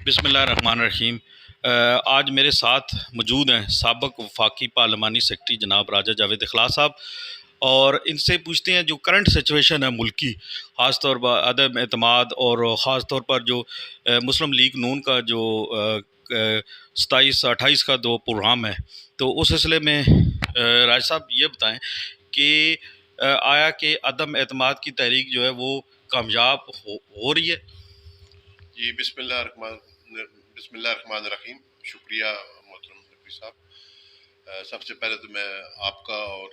بسم اللہ الرحمن الرحیم۔ آج میرے ساتھ موجود ہیں سابق وفاقی پارلیمانی سیکرٹری جناب راجہ جاوید اخلاص صاحب، اور ان سے پوچھتے ہیں جو کرنٹ سچویشن ہے ملکی، خاص طور پر عدم اعتماد اور خاص طور پر جو مسلم لیگ نون کا جو 27-28 کا دو پروگرام ہے، تو اس سلسلے میں راج صاحب یہ بتائیں کہ آیا کہ عدم اعتماد کی تحریک جو ہے وہ کامیاب ہو رہی ہے؟ جی بسم اللہ الرحمن الرحیم۔ شکریہ محترم نقوی صاحب۔ سب سے پہلے تو میں آپ کا اور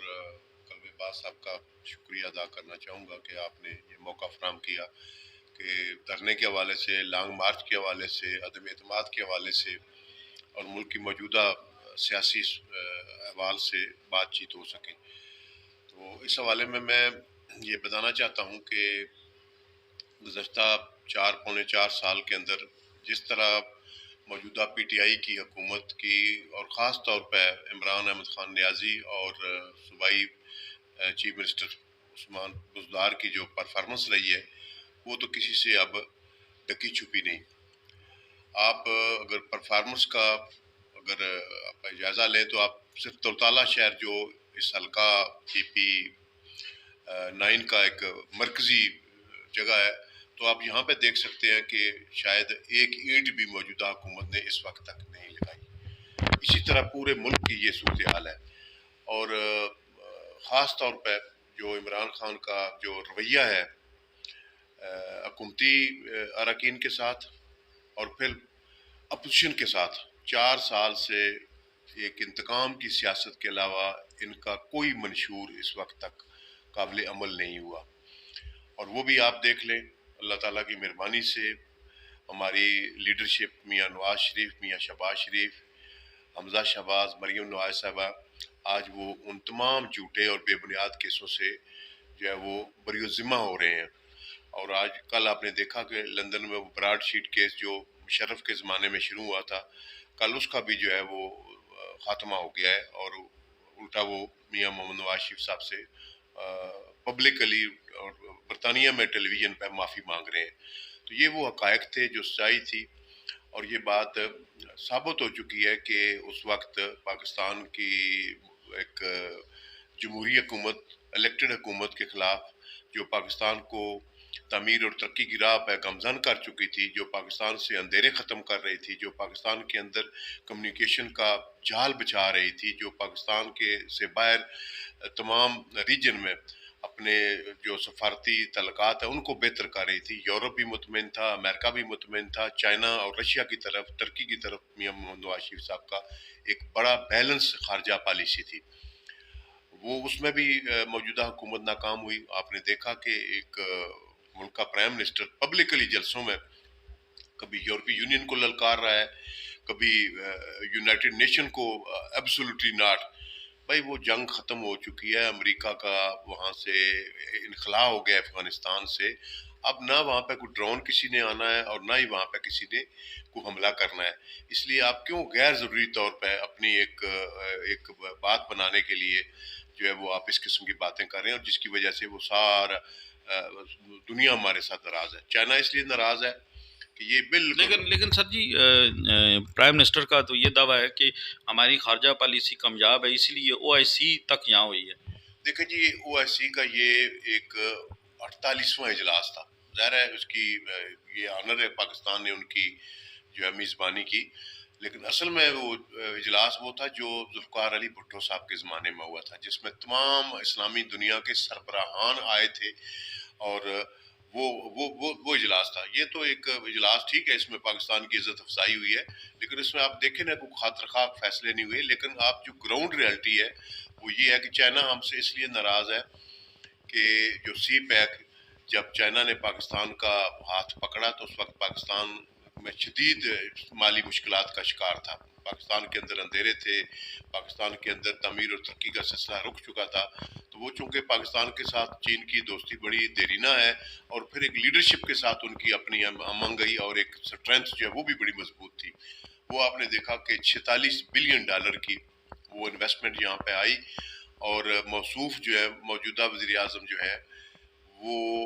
قلب باز صاحب کا شکریہ ادا کرنا چاہوں گا کہ آپ نے یہ موقع فراہم کیا کہ دھرنے کے حوالے سے، لانگ مارچ کے حوالے سے، عدم اعتماد کے حوالے سے اور ملک کی موجودہ سیاسی احوال سے بات چیت ہو سکے۔ تو اس حوالے میں یہ بتانا چاہتا ہوں کہ گزشتہ 4 پونے 4 سال کے اندر جس طرح موجودہ پی ٹی آئی کی حکومت کی اور خاص طور پہ عمران احمد خان نیازی اور صوبائی چیف منسٹر عثمان بزدار کی جو پرفارمنس رہی ہے، وہ تو کسی سے اب ڈکی چھپی نہیں۔ آپ اگر پرفارمنس کا اگر آپ جائزہ لیں تو آپ صرف تلتالہ شہر جو اس حلقہ پی پی 9 کا ایک مرکزی جگہ ہے، تو آپ یہاں پہ دیکھ سکتے ہیں کہ شاید ایک اینٹ بھی موجودہ حکومت نے اس وقت تک نہیں لگائی۔ اسی طرح پورے ملک کی یہ صورتحال ہے، اور خاص طور پہ جو عمران خان کا جو رویہ ہے حکومتی اراکین کے ساتھ اور پھر اپوزیشن کے ساتھ، 4 سال سے ایک انتقام کی سیاست کے علاوہ ان کا کوئی منشور اس وقت تک قابل عمل نہیں ہوا۔ اور وہ بھی آپ دیکھ لیں، اللہ تعالیٰ کی مہربانی سے ہماری لیڈرشپ، میاں نواز شریف، میاں شہباز شریف، حمزہ شہباز، مریم نواز صاحبہ، آج وہ ان تمام جھوٹے اور بے بنیاد کیسوں سے جو ہے وہ بری ذمہ ہو رہے ہیں۔ اور آج کل آپ نے دیکھا کہ لندن میں وہ براڈ شیٹ کیس جو مشرف کے زمانے میں شروع ہوا تھا، کل اس کا بھی جو ہے وہ خاتمہ ہو گیا ہے، اور الٹا وہ میاں محمد نواز شریف صاحب سے پبلکلی اور برطانیہ میں ٹیلی ویژن پہ معافی مانگ رہے ہیں۔ تو یہ وہ حقائق تھے جو سچائی تھی، اور یہ بات ثابت ہو چکی ہے کہ اس وقت پاکستان کی ایک جمہوری حکومت، الیکٹڈ حکومت کے خلاف، جو پاکستان کو تعمیر اور ترقی کی راہ پہ گامزن کر چکی تھی، جو پاکستان سے اندھیرے ختم کر رہی تھی، جو پاکستان کے اندر کمیونیکیشن کا جال بچھا رہی تھی، جو پاکستان کے سے باہر تمام ریجن میں اپنے جو سفارتی تعلقات ہیں ان کو بہتر کر رہی تھی۔ یورپ بھی مطمئن تھا، امریکہ بھی مطمئن تھا، چائنا اور رشیا کی طرف، ترکی کی طرف میاں محمد نواز شریف صاحب کا ایک بڑا بیلنس خارجہ پالیسی تھی۔ وہ اس میں بھی موجودہ حکومت ناکام ہوئی۔ آپ نے دیکھا کہ ایک ملک کا پرائم منسٹر پبلکلی جلسوں میں کبھی یورپی یونین کو للکار رہا ہے، کبھی یونائٹڈ نیشن کو ایبسولوٹلی ناٹ۔ بھائی وہ جنگ ختم ہو چکی ہے، امریکہ کا وہاں سے انخلا ہو گیا افغانستان سے، اب نہ وہاں پہ کوئی ڈرون کسی نے آنا ہے اور نہ ہی وہاں پہ کسی نے کوئی حملہ کرنا ہے۔ اس لیے آپ کیوں غیر ضروری طور پہ اپنی ایک بات بنانے کے لیے جو ہے وہ آپ اس قسم کی باتیں کر رہے ہیں، اور جس کی وجہ سے وہ سارا دنیا ہمارے ساتھ ناراض ہے۔ چائنا اس لیے ناراض ہے کہ یہ لیکن سر جی، پرائم منسٹر کا تو یہ دعویٰ ہے کہ ہماری خارجہ پالیسی کامیاب ہے، اسی لیے او آئی سی تک یہاں ہوئی ہے۔ دیکھیں جی، او آئی سی کا یہ ایک 48واں اجلاس تھا، ظاہر ہے اس کی یہ آنر ہے، پاکستان نے ان کی جو ہے میزبانی کی، لیکن اصل میں وہ اجلاس وہ تھا جو ذوالفقار علی بھٹو صاحب کے زمانے میں ہوا تھا، جس میں تمام اسلامی دنیا کے سربراہان آئے تھے، اور وہ اجلاس تھا۔ یہ تو ایک اجلاس ٹھیک ہے، اس میں پاکستان کی عزت افزائی ہوئی ہے، لیکن اس میں آپ دیکھیں نا کوئی خاطر خواہ فیصلے نہیں ہوئے۔ لیکن آپ جو گراؤنڈ ریالٹی ہے وہ یہ ہے کہ چائنا ہم سے اس لیے ناراض ہے کہ جو سی پیک، جب چائنا نے پاکستان کا ہاتھ پکڑا تو اس وقت پاکستان میں شدید مالی مشکلات کا شکار تھا، پاکستان کے اندر اندھیرے تھے، پاکستان کے اندر تعمیر اور ترقی کا سلسلہ رک چکا تھا۔ تو وہ چونکہ پاکستان کے ساتھ چین کی دوستی بڑی دیرینہ ہے، اور پھر ایک لیڈرشپ کے ساتھ ان کی اپنی امنگئی اور ایک اسٹرینتھ جو ہے وہ بھی بڑی مضبوط تھی۔ وہ آپ نے دیکھا کہ $46 بلین کی وہ انویسٹمنٹ یہاں پہ آئی، اور موصوف جو ہے موجودہ وزیر اعظم جو ہے وہ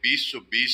20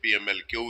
PMLQ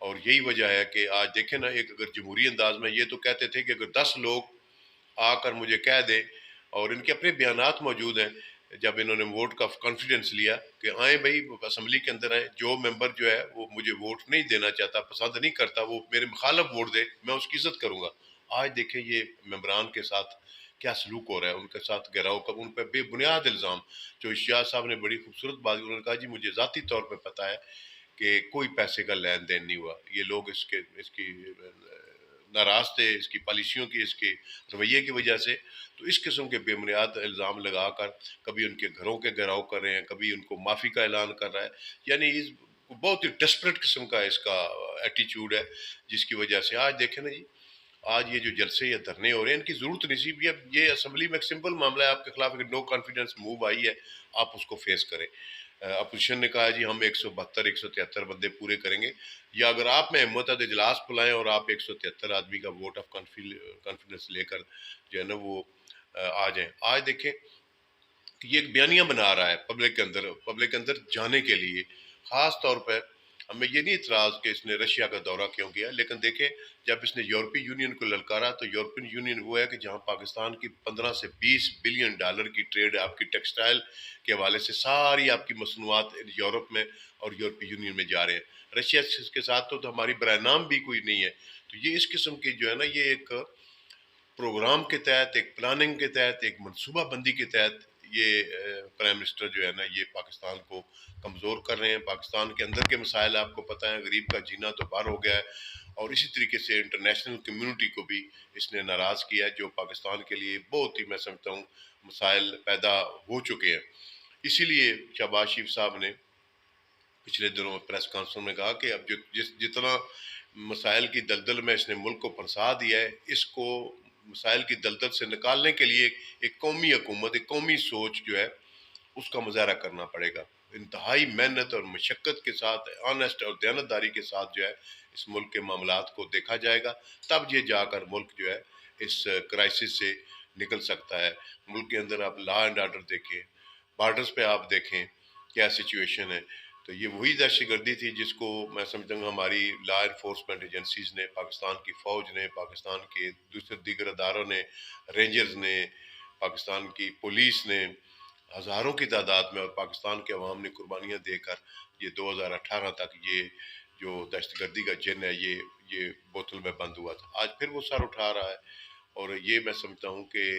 اور یہی وجہ ہے کہ آج دیکھیں نا، ایک اگر جمہوری انداز میں یہ تو کہتے تھے کہ اگر 10 لوگ آ کر مجھے کہہ دیں، اور ان کے اپنے بیانات موجود ہیں جب انہوں نے ووٹ کا کانفیڈنس لیا کہ آئیں بھائی اسمبلی کے اندر آئیں، جو ممبر جو ہے وہ مجھے ووٹ نہیں دینا چاہتا، پسند نہیں کرتا، وہ میرے مخالف ووٹ دے، میں اس کی عزت کروں گا۔ آج دیکھیں یہ ممبران کے ساتھ کیا سلوک ہو رہا ہے، ان کے ساتھ گھیراؤ کا، ان پہ بے بنیاد الزام۔ جو شاہ صاحب نے بڑی خوبصورت بات، انہوں نے کہا جی مجھے ذاتی طور پہ پتہ ہے کہ کوئی پیسے کا لین دین نہیں ہوا، یہ لوگ اس کی ناراض تھے، اس کی پالیسیوں کی، اس کے رویے کی وجہ سے۔ تو اس قسم کے بے بنیاد الزام لگا کر کبھی ان کے گھروں کے گھیراؤ کر رہے ہیں، کبھی ان کو معافی کا اعلان کر رہا ہے، یعنی بہت ہی ڈسپریٹ قسم کا اس کا ایٹیچیوڈ ہے، جس کی وجہ سے آج دیکھیں نا جی، آج یہ جو جلسے یا دھرنے ہو رہے ہیں ان کی ضرورت نہیں سی۔ یہ اسمبلی میں ایک سمپل معاملہ ہے، آپ کے خلاف ایک نو کانفیڈنس موو آئی ہے، آپ اس کو فیس کریں۔ اپوزیشن نے کہا جی ہم 172 173 بندے پورے کریں گے، یا اگر آپ میں ہمت ہے تو اجلاس بلائیں اور آپ 173 آدمی کا ووٹ آف کانفیڈنس لے کر جو ہے نا وہ آ جائیں۔ آج دیکھیں کہ یہ ایک بیانیہ بنا رہا ہے پبلک کے اندر جانے کے لیے۔ خاص طور پہ ہمیں یہ نہیں اعتراض کہ اس نے رشیا کا دورہ کیوں کیا، لیکن دیکھیں جب اس نے یورپی یونین کو للکارا، تو یورپین یونین وہ ہے کہ جہاں پاکستان کی 15 سے 20 بلین ڈالر کی ٹریڈ ہے آپ کی ٹیکسٹائل کے حوالے سے، ساری آپ کی مصنوعات یورپ میں اور یورپی یونین میں جا رہے ہیں۔ رشیا کے ساتھ تو ہماری برائے نام بھی کوئی نہیں ہے۔ تو یہ اس قسم کی جو ہے نا، یہ ایک پروگرام کے تحت، ایک پلاننگ کے تحت، ایک منصوبہ بندی کے تحت یہ پرائم منسٹر جو ہے نا یہ پاکستان کو کمزور کر رہے ہیں۔ پاکستان کے اندر کے مسائل آپ کو پتہ ہے، غریب کا جینا تو بار ہو گیا ہے، اور اسی طریقے سے انٹرنیشنل کمیونٹی کو بھی اس نے ناراض کیا ہے، جو پاکستان کے لیے بہت ہی میں سمجھتا ہوں مسائل پیدا ہو چکے ہیں۔ اسی لیے شہباز شریف صاحب نے پچھلے دنوں پریس کانفرنس میں کہا کہ اب جتنا مسائل کی دلدل میں اس نے ملک کو پھنسا دیا ہے، اس کو مسائل کی دلدل سے نکالنے کے لیے ایک قومی حکومت، ایک قومی سوچ جو ہے اس کا مظاہرہ کرنا پڑے گا۔ انتہائی محنت اور مشقت کے ساتھ، آنیسٹ اور دیانتداری کے ساتھ جو ہے اس ملک کے معاملات کو دیکھا جائے گا، تب یہ جا کر ملک جو ہے اس کرائسس سے نکل سکتا ہے۔ ملک کے اندر آپ لا اینڈ آرڈر دیکھیں، بارڈرز پہ آپ دیکھیں کیا سچویشن ہے۔ تو یہ وہی دہشت گردی تھی جس کو میں سمجھتا ہوں ہماری لا انفورسمنٹ ایجنسیز نے، پاکستان کی فوج نے، پاکستان کے دوسرے دیگر اداروں نے، رینجرز نے، پاکستان کی پولیس نے ہزاروں کی تعداد میں، اور پاکستان کے عوام نے قربانیاں دے کر یہ 2018 تک یہ جو دہشت گردی کا جن ہے یہ بوتل میں بند ہوا تھا۔ آج پھر وہ سر اٹھا رہا ہے، اور یہ میں سمجھتا ہوں کہ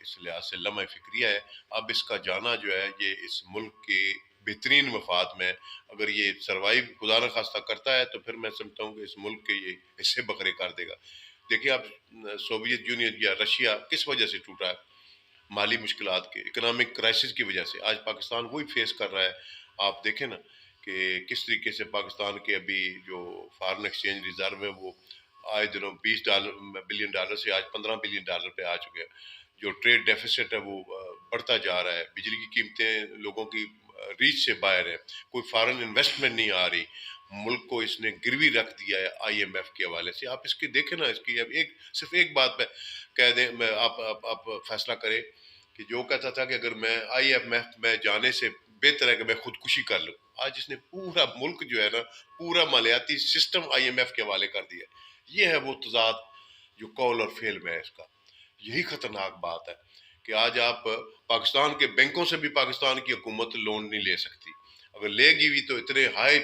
اس لحاظ سے لمحہ فکریہ ہے۔ اب اس کا جانا جو ہے یہ اس ملک کے بہترین مفاد میں، اگر یہ سروائیو خدا نخواستہ کرتا ہے تو پھر میں سمجھتا ہوں کہ اس ملک کے یہ حصے بکھرے کر دے گا۔ دیکھیے اب سوویت یونین یا رشیا کس وجہ سے ٹوٹا ہے؟ مالی مشکلات کے، اکنامک کرائسس کی وجہ سے۔ آج پاکستان وہی فیس کر رہا ہے۔ آپ دیکھیں نا کہ کس طریقے سے پاکستان کے ابھی جو فارن ایکسچینج ریزرو ہے وہ آئے دنوں بلین ڈالر سے آج 15 بلین ڈالر پہ آ چکے ہیں۔ جو ٹریڈ ڈیفیسٹ ہے وہ بڑھتا جا رہا ہے، بجلی کی قیمتیں لوگوں کی ریچ سے باہر ہے، کوئی فارن انویسٹمنٹ نہیں آ رہی، ملک کو اس نے گروی رکھ دیا ہے آئی ایم ایف کے حوالے سے۔ آپ اس کی دیکھیں نا، اس کی اب صرف ایک بات پہ کہہ دیں، میں آپ فیصلہ کریں کہ جو کہتا تھا کہ اگر میں آئی ایم ایف میں جانے سے بہتر ہے کہ میں خودکشی کر لوں، آج اس نے پورا ملک جو ہے نا، پورا مالیاتی سسٹم آئی ایم ایف کے حوالے کر دیا۔ یہ ہے وہ تضاد جو قول اور فعل میں ہے اس کا۔ یہی خطرناک بات ہے کہ آج آپ پاکستان کے بینکوں سے بھی پاکستان کی حکومت لون نہیں لے سکتی، اگر لے گی بھی تو اتنے ہائی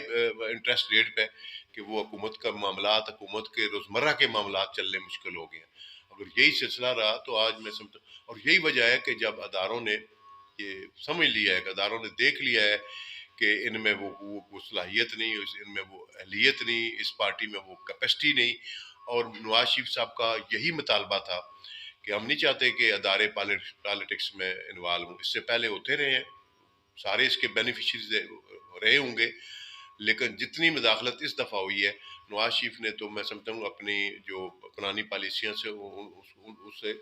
انٹرسٹ ریٹ پہ کہ وہ حکومت کا معاملات، حکومت کے روزمرہ کے معاملات چلنے مشکل ہو گئے ہیں۔ اگر یہی سلسلہ رہا تو آج میں سمجھتا ہوں، اور یہی وجہ ہے کہ جب اداروں نے یہ سمجھ لیا ہے، کہ اداروں نے دیکھ لیا ہے کہ ان میں وہ صلاحیت نہیں، ان میں وہ اہلیت نہیں، اس پارٹی میں وہ کیپیسٹی نہیں، اور نواز شریف صاحب کا یہی مطالبہ تھا کہ ہم نہیں چاہتے کہ ادارے پالیٹکس میں انوالو ہوں۔ اس سے پہلے ہوتے رہے ہیں، سارے اس کے بینیفیشریز رہے ہوں گے، لیکن جتنی مداخلت اس دفعہ ہوئی ہے نواز شریف نے، تو میں سمجھتا ہوں اپنی جو پرانی پالیسیاں سے اس سے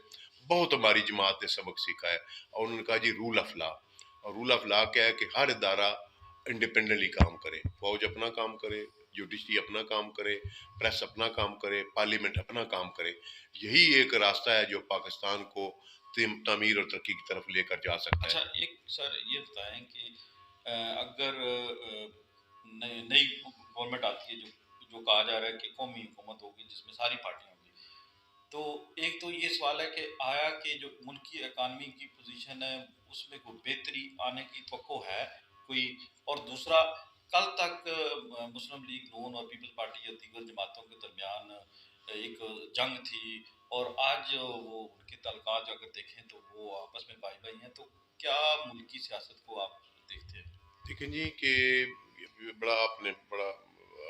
بہت ہماری جماعت نے سبق سیکھا ہے، اور انہوں نے کہا جی رول آف لا۔ اور رول آف لا کیا ہے کہ ہر ادارہ انڈیپینڈنٹلی کام کرے، فوج اپنا کام کرے، جوڈیشری اپنا کام کرے، پریس اپنا کام کرے، پارلیمنٹ اپنا کام کرے۔ یہی ایک راستہ ہے جو پاکستان کو تعمیر اور ترقی کی طرف لے کر جا سکتا ہے۔ اچھا ایک سر یہ بتائیں کہ اگر نئی گورنمنٹ آتی ہے جو جو کہا جا رہا ہے کہ قومی حکومت ہوگی جس میں ساری پارٹیاں ہوں گی. تو ایک تو یہ سوال ہے کہ آیا کہ جو ملکی اکانومی کی پوزیشن ہے اس میں کوئی بہتری آنے کی توقع ہے کوئی؟ اور دوسرا، کل تک مسلم لیگ نون اور پیپل پارٹی یا دیگر جماعتوں کے درمیان ایک جنگ تھی، اور آج وہ ان کے تعلقات اگر دیکھیں تو وہ آپس میں بھائی بھائی ہیں. تو کیا ملکی سیاست کو آپ دیکھتے ہیں؟ دیکھیں جی کہ آپ نے بڑا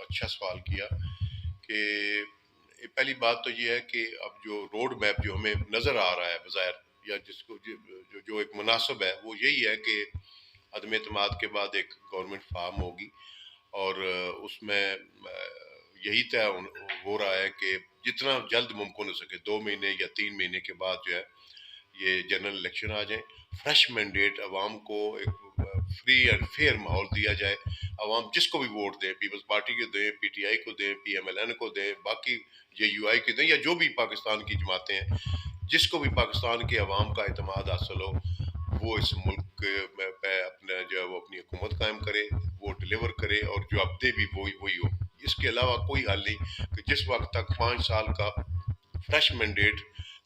اچھا سوال کیا کہ پہلی بات تو یہ ہے کہ اب جو روڈ میپ جو ہمیں نظر آ رہا ہے بظاہر، یا جس کو جو ایک مناسب ہے، وہ یہی ہے کہ عدم اعتماد کے بعد ایک گورنمنٹ فارم ہوگی، اور اس میں یہی طے ہو رہا ہے کہ جتنا جلد ممکن ہو سکے 2 مہینے یا 3 مہینے کے بعد جو ہے یہ جنرل الیکشن آ جائیں، فریش مینڈیٹ عوام کو ایک فری اینڈ فیئر ماحول دیا جائے. عوام جس کو بھی ووٹ دیں، پیپلز پارٹی کو دیں، پی ٹی آئی کو دیں، پی ایم ایل این کو دیں، باقی جے یو آئی کو دیں، یا جو بھی پاکستان کی جماعتیں ہیں، جس کو بھی پاکستان کے عوام کا اعتماد حاصل ہو، وہ اس ملک پہ اپنا جو ہے وہ اپنی حکومت قائم کرے، وہ ڈلیور کرے، اور جو اب دے بھی وہی ہو. اس کے علاوہ کوئی حل نہیں کہ جس وقت تک 5 سال کا فریش مینڈیٹ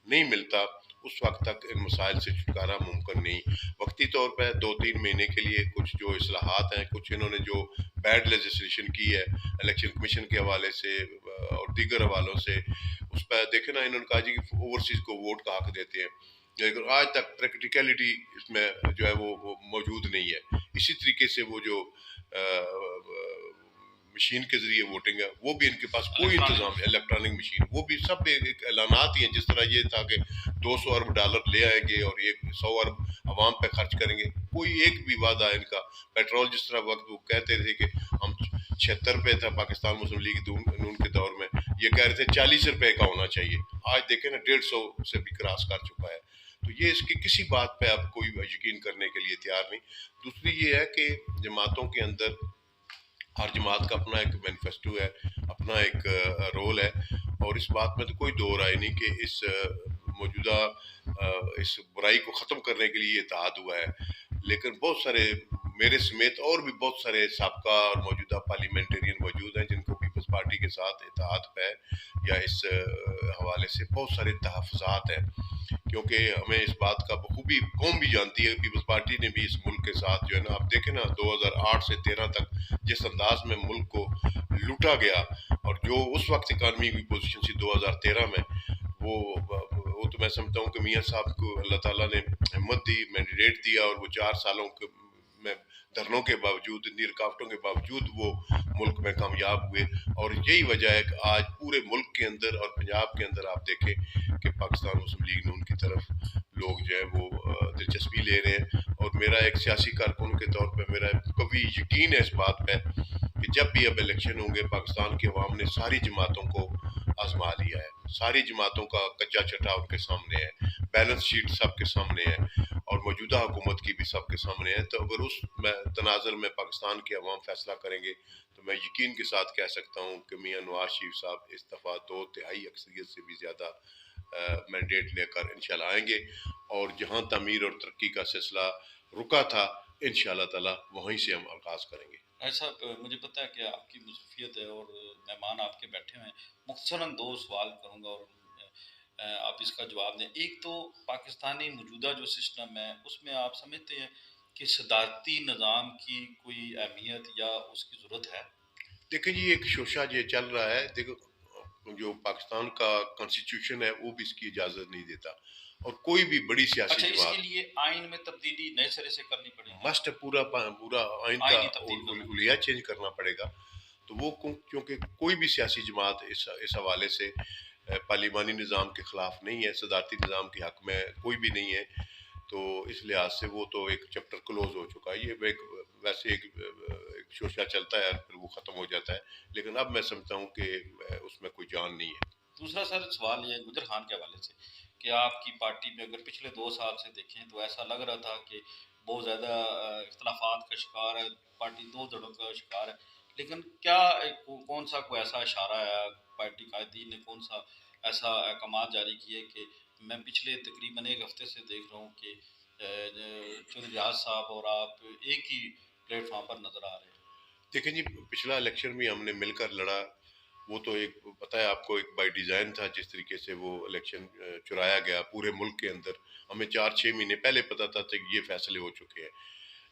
نہیں ملتا اس وقت تک ان مسائل سے چھٹکارا ممکن نہیں. وقتی طور پہ 2-3 مہینے کے لیے کچھ جو اصلاحات ہیں، کچھ انہوں نے جو بیڈ لیجسلیشن کی ہے الیکشن کمیشن کے حوالے سے اور دیگر حوالوں سے، اس پہ دیکھیں نا، انہوں نے کہا جی کہ اوورسیز کو ووٹ کا حق دیتے ہیں، لیکن آج تک پریکٹیکلٹی اس میں جو ہے وہ موجود نہیں ہے. اسی طریقے سے وہ جو مشین کے ذریعے ووٹنگ ہے، وہ بھی ان کے پاس کوئی انتظام ہے. الیکٹرانک مشین، وہ بھی سب ایک اعلانات ہی ہیں. جس طرح یہ تھا کہ $200 ارب لے آئیں گے اور 100 ارب عوام پہ خرچ کریں گے، کوئی ایک بھی وعدہ ان کا. پیٹرول جس طرح وقت وہ کہتے تھے کہ ہم 76 روپے تھا پاکستان مسلم لیگ نون کے دور میں، یہ کہہ رہے تھے 40 روپے کا ہونا چاہیے. آج دیکھیں نا 150 سے بھی کراس کر چکا ہے. تو یہ اس کی کسی بات پہ اب کوئی یقین کرنے کے لیے تیار نہیں. دوسری یہ ہے کہ جماعتوں کے اندر ہر جماعت کا اپنا ایک مینیفیسٹو ہے، اپنا ایک رول ہے، اور اس بات میں تو کوئی دو رائے نہیں کہ اس موجودہ اس برائی کو ختم کرنے کے لیے اتحاد ہوا ہے. لیکن بہت سارے میرے سمیت اور بھی بہت سارے سابقہ اور موجودہ پارلیمنٹرین موجود ہیں جن کو پیپلز پارٹی کے ساتھ اتحاد پہ یا اس حوالے سے بہت سارے تحفظات ہیں، کیونکہ ہمیں اس بات کا بخوبی قوم بھی جانتی ہے. پیپلز پارٹی نے بھی اس ملک کے ساتھ جو ہے نا، آپ دیکھیں نا 2008 سے 13 تک جس انداز میں ملک کو لوٹا گیا، اور جو اس وقت اکانومی کی پوزیشن تھی 2013 میں، وہ تو میں سمجھتا ہوں کہ میاں صاحب کو اللہ تعالیٰ نے ہمت دی، مینڈیٹ دیا، اور وہ 4 سالوں میں دھرنوں کے باوجود، اتنی رکاوٹوں کے باوجود وہ ملک میں کامیاب ہوئے. اور یہی وجہ ہے کہ آج پورے ملک کے اندر اور پنجاب کے اندر آپ دیکھیں کہ پاکستان مسلم لیگ نون کی طرف لوگ جو ہے وہ دلچسپی لے رہے ہیں. اور میرا ایک سیاسی کارکن کے طور پہ میرا کبھی یقین ہے اس بات پہ کہ جب بھی اب الیکشن ہوں گے، پاکستان کے عوام نے ساری جماعتوں کو آزما لیا ہے، ساری جماعتوں کا کچا چٹا ان کے سامنے ہے، بیلنس شیٹ سب کے سامنے ہے، اور موجودہ حکومت کی بھی سب کے سامنے ہے. تو اگر اس تناظر میں پاکستان کے عوام فیصلہ کریں گے تو میں یقین کے ساتھ کہہ سکتا ہوں کہ میاں نواز شریف صاحب اس دفعہ 2/3 اکثریت سے بھی زیادہ مینڈیٹ لے کر انشاءاللہ آئیں گے، اور جہاں تعمیر اور ترقی کا سلسلہ رکا تھا انشاءاللہ تعالی وہیں سے ہم آغاز کریں گے. ایسا مجھے پتہ ہے کہ آپ کی مصروفیت ہے اور مہمان آپ کے بیٹھے ہوئے ہیں. مختصراً 2 سوال کروں گا اور آپ اس کا جواب دیں. ایک تو پاکستانی موجودہ جو سسٹم ہے اس میں آپ سمجھتے ہیں کہ صدارتی نظام کی کوئی اہمیت یا اس کی ضرورت ہے؟ دیکھیں جی، ایک شوشہ یہ چل رہا ہے. دیکھو، جو پاکستان کا کانسٹیٹیوشن ہے وہ بھی اس کی اجازت نہیں دیتا، اور کوئی بھی بڑی سیاسی اچھا، اس جماعت کے لیے آئین میں تبدیلی نئے سرے سے کرنی پڑے گی؟ مسٹ پورا آئین کا آئینی تبدیل کرنا حلیہ چینج کرنا پڑے گا. تو وہ کیونکہ کوئی بھی سیاسی جماعت اس حوالے سے پارلیمانی نظام کے خلاف نہیں ہے، صدارتی نظام کے حق میں کوئی بھی نہیں ہے. تو اس لحاظ سے وہ تو ایک چیپٹر کلوز ہو چکا ہے. یہ ویسے ایک شوشہ چلتا ہے پھر وہ ختم ہو جاتا ہے، لیکن اب میں سمجھتا ہوں کہ اس میں کوئی جان نہیں ہے. دوسرا سر سوال یہ ہے گجر خان کے حوالے سے کہ آپ کی پارٹی میں اگر پچھلے 2 سال سے دیکھیں تو ایسا لگ رہا تھا کہ بہت زیادہ اختلافات کا شکار ہے، پارٹی 2 دھڑوں کا شکار ہے. لیکن کیا کون سا کوئی ایسا اشارہ ہے، پارٹی قائدین نے کون سا ایسا احکامات جاری کیے کہ میں پچھلے تقریباً 1 ہفتے سے دیکھ رہا ہوں کہ چودھری ریاض صاحب اور آپ ایک ہی پلیٹ فارم پر نظر آ رہے ہیں؟ دیکھیں جی، پچھلا الیکشن بھی ہم نے مل کر لڑا، وہ تو ایک پتہ ہے آپ کو، ایک بائی ڈیزائن تھا جس طریقے سے وہ الیکشن چرایا گیا پورے ملک کے اندر. ہمیں 4-6 مہینے پہلے پتہ تھا کہ یہ فیصلے ہو چکے ہیں.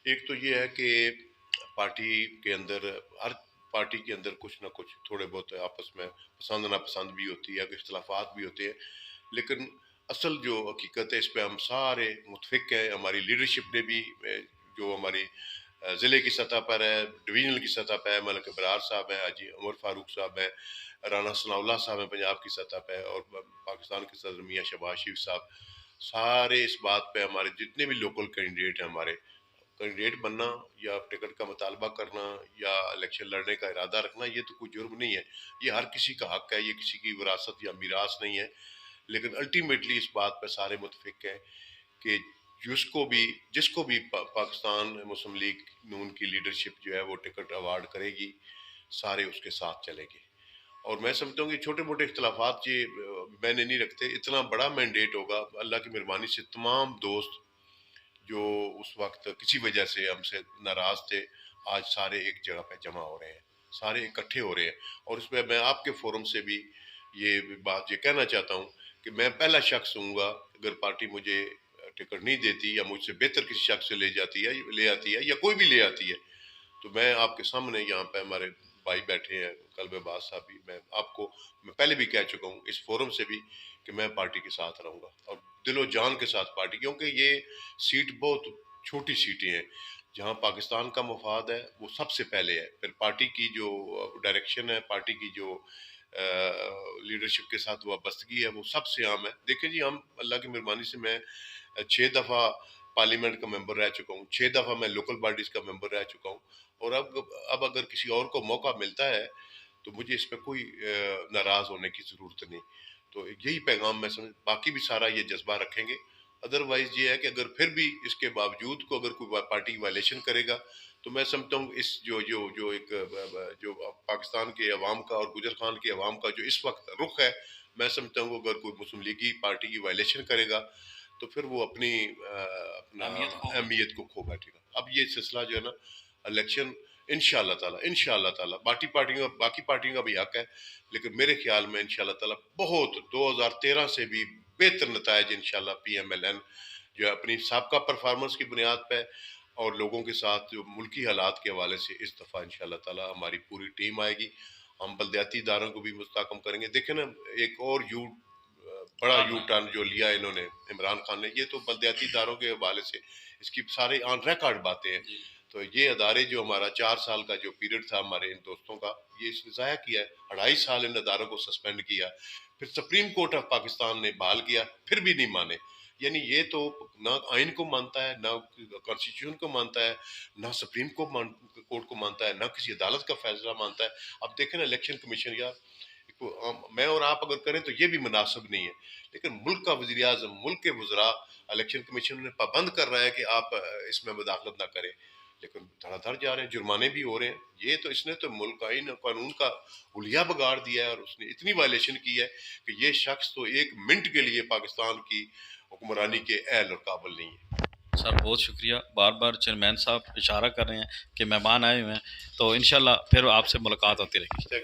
ایک تو یہ ہے کہ پارٹی کے اندر، ہر پارٹی کے اندر کچھ نہ کچھ تھوڑے بہت آپس میں پسند ناپسند بھی ہوتی ہے، اختلافات بھی ہوتے ہیں، لیکن اصل جو حقیقت ہے اس پہ ہم سارے متفق ہیں. ہماری لیڈرشپ نے بھی جو ہماری ضلع کی سطح پر ہے، ڈویژنل کی سطح پہ ہے، ملک ابرار صاحب ہیں، حاجی عمر فاروق صاحب ہیں، رانا ثناء اللہ صاحب ہیں پنجاب کی سطح پہ، اور پاکستان کے صدر میاں شہباز شریف صاحب، سارے اس بات پہ، ہمارے جتنے بھی لوکل کینڈیڈیٹ ہیں، ہمارے کینڈیڈیٹ بننا یا ٹکٹ کا مطالبہ کرنا یا الیکشن لڑنے کا ارادہ رکھنا، یہ تو کوئی جرم نہیں ہے. یہ ہر کسی کا حق ہے، یہ کسی کی وراثت یا میراث نہیں ہے. لیکن الٹیمیٹلی اس بات پہ سارے متفق ہیں کہ جس کو بھی پاکستان مسلم لیگ نون کی لیڈرشپ جو ہے وہ ٹکٹ ایوارڈ کرے گی، سارے اس کے ساتھ چلیں گے. اور میں سمجھتا ہوں کہ چھوٹے موٹے اختلافات یہ میں نے نہیں رکھتے. اتنا بڑا مینڈیٹ ہوگا اللہ کی مہربانی سے. تمام دوست جو اس وقت کسی وجہ سے ہم سے ناراض تھے، آج سارے ایک جگہ پہ جمع ہو رہے ہیں، سارے اکٹھے ہو رہے ہیں. اور اس میں میں آپ کے فورم سے بھی یہ بات یہ کہنا چاہتا ہوں کہ میں پہلا شخص ہوں گا، اگر پارٹی مجھے ٹکٹ نہیں دیتی یا مجھ سے بہتر کسی شخص سے لے آتی ہے یا کوئی بھی لے آتی ہے، تو میں آپ کے سامنے یہاں پہ ہمارے بھائی بیٹھے ہیں، قلب باز صاحب بھی، میں آپ کو میں پہلے بھی کہہ چکا ہوں اس فورم سے بھی کہ میں پارٹی کے ساتھ رہوں گا، اور دل و جان کے ساتھ پارٹی. کیونکہ یہ سیٹ بہت چھوٹی سیٹیں ہیں، جہاں پاکستان کا مفاد ہے وہ سب سے پہلے ہے. پھر پارٹی کی جو ڈائریکشن ہے، پارٹی کی جو لیڈرشپ کے ساتھ وابستگی ہے، وہ سب سے عام ہے. دیکھیں جی، ہم اللہ کی مہربانی سے میں 6 دفعہ پارلیمنٹ کا ممبر رہ چکا ہوں، 6 دفعہ میں لوکل باڈیز کا ممبر رہ چکا ہوں. اور اب اگر کسی اور کو موقع ملتا ہے تو مجھے اس پہ کوئی ناراض ہونے کی ضرورت نہیں. تو یہی پیغام میں سمجھ، باقی بھی سارا یہ جذبہ رکھیں گے. ادروائز یہ ہے کہ اگر پھر بھی اس کے باوجود کو اگر کوئی پارٹی وائلیشن کرے گا تو میں سمجھتا ہوں اس جو ایک جو پاکستان کے عوام کا اور گجر خان کے عوام کا جو اس وقت رخ ہے، میں سمجھتا ہوں اگر کوئی مسلم لیگی پارٹی کی وائلیشن کرے گا تو پھر وہ اپنا اہمیت کو کھو بیٹھے گا. اب یہ سلسلہ جو ہے نا، الیکشن انشاءاللہ تعالی باقی پارٹیوں کا بھی حق ہے، لیکن میرے خیال میں انشاءاللہ تعالی بہت 2013 سے بھی بہتر نتائج انشاءاللہ پی ایم ایل این جو اپنی سابقہ پرفارمنس کی بنیاد پہ اور لوگوں کے ساتھ جو ملکی حالات کے حوالے سے اس دفعہ انشاءاللہ تعالی ہماری پوری ٹیم آئے گی. ہم بلدیاتی اداروں کو بھی مستحکم کریں گے. دیکھیں نا، ایک اور بڑا یو ٹرن جو لیا انہوں نے عمران خان نے، یہ تو بلدیاتی اداروں کے حوالے سے اس کی سارے آن ریکارڈ باتیں ہیں. تو یہ ادارے جو ہمارا 4 سال کا جو پیریڈ تھا ہمارے ان دوستوں کا، یہ اس نے ضائع کیا ہے. 2.5 سال ان اداروں کو سسپینڈ کیا، پھر سپریم کورٹ آف پاکستان نے بحال کیا، پھر بھی نہیں مانے. یعنی یہ تو نہ آئین کو مانتا ہے، نہ کانسٹیٹیوشن کو مانتا ہے، نہ سپریم کورٹ کو مانتا ہے، نہ کسی عدالت کا فیصلہ مانتا ہے. اب دیکھیں نا، الیکشن کمیشن یا میں اور آپ اگر کریں تو یہ بھی مناسب نہیں ہے، لیکن ملک کا وزیر اعظم، ملک کے وزراء الیکشن کمیشن نے پابند کر رہا ہے کہ آپ اس میں مداخلت نہ کریں، لیکن دھڑا دھڑ جا رہے ہیں، جرمانے بھی ہو رہے ہیں. یہ تو اس نے تو ملک آئین قانون کا حلیہ بگاڑ دیا ہے، اور اس نے اتنی وائلیشن کی ہے کہ یہ شخص تو 1 منٹ کے لیے پاکستان کی حکمرانی کے اہل اور قابل نہیں ہے. سر بہت شکریہ. بار بار چیئرمین صاحب اشارہ کر رہے ہیں کہ مہمان آئے ہوئے ہیں، تو انشاءاللہ پھر آپ سے ملاقات ہوتی رہے گی.